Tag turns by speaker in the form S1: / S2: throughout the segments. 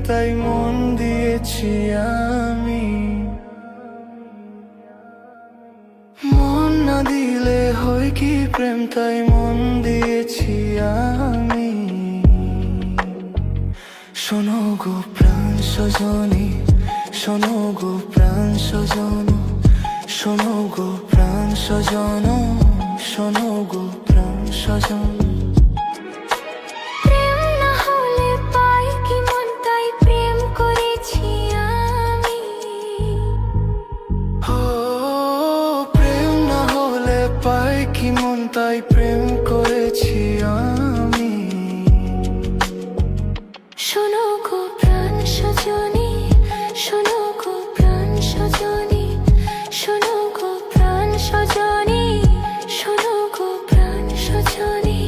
S1: তাই মন দিয়েছি আমি। মন না দিলে হয় কি প্রেম, তাই মন দিয়েছি আমি। শোনো গো প্রাণ সজনী, শোনো গো প্রাণ সজন, শোনো গো প্রাণ সজন, শোনো গো প্রাণ সজন। পাই কি মন তাই প্রেম করেছি আমি।
S2: শোনো গো প্রাণ সজনী, শোনো গো প্রাণ সজনী, শোনো গো প্রাণ সজনী, শোনো গো প্রাণ সজনী।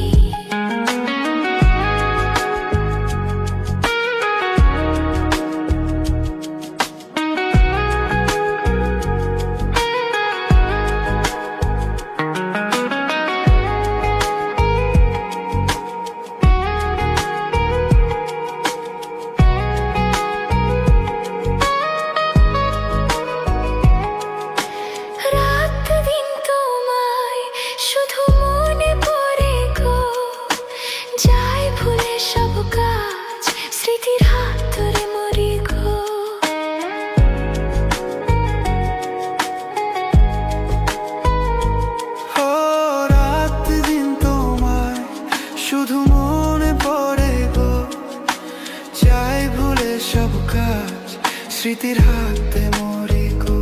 S1: শুধু মনে পড়ে গো, যাই ভুলে সব কাজ, স্মৃতির হাতে মরি গো।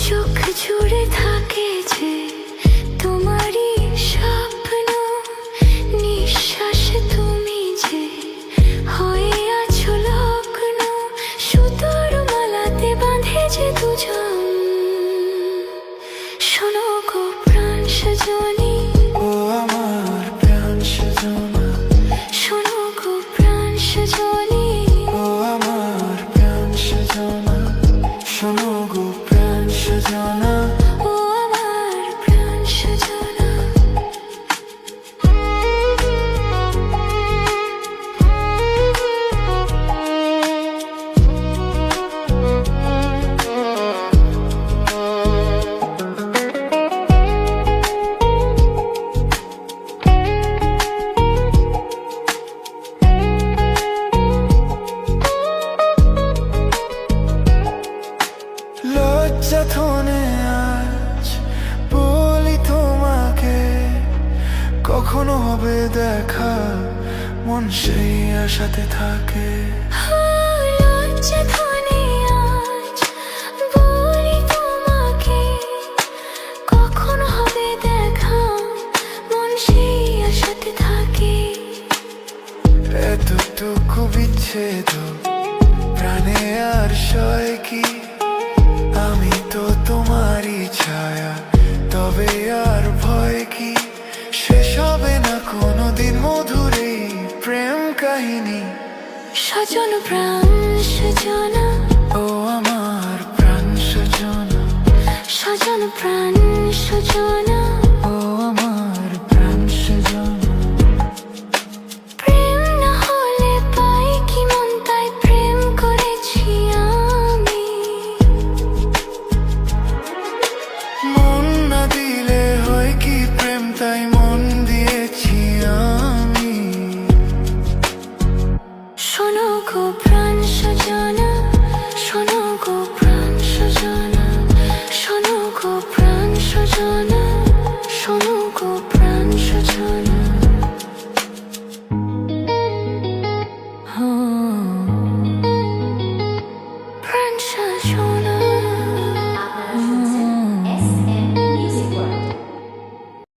S2: চোখ জুড়ে থাকে যে তোমারই স্বপ্ন, নিঃশ্বাসে তুমি যে হয়ে আছো লগ্ন, সুতোর মালাতে বাঁধে যে দুজন। শোনো গো প্রাণ সজনী,
S1: ও আমার প্রাণ সজনা,
S2: শোনো গো প্রাণ সজনী,
S1: ও আমার প্রাণ সজনা, শোনো গো প্রাণ সজনা,
S2: ও আমার প্রাণ সজনা।
S1: লজ্জা থনে আজ বলি তোমাকে, কখনো হবে দেখা, মন সেই আশাতে থাকে।
S2: লজ্জা ধনে আজ বলি তোমাকে, কখন হবে দেখা, মন সেই আশাতে থাকে।
S1: এতটুকু বিচ্ছেদ প্রাণে আর সয় কি, আমি তো তোমারই ছায়া, তবে আর ভয় কি, শেষ হবে না কোনোদিন মধুর এই প্রেম কাহিনী।
S2: সজন প্রাণ সজনা,
S1: ও আমার প্রাণ সজনা,
S2: সজন প্রাণ সজনা।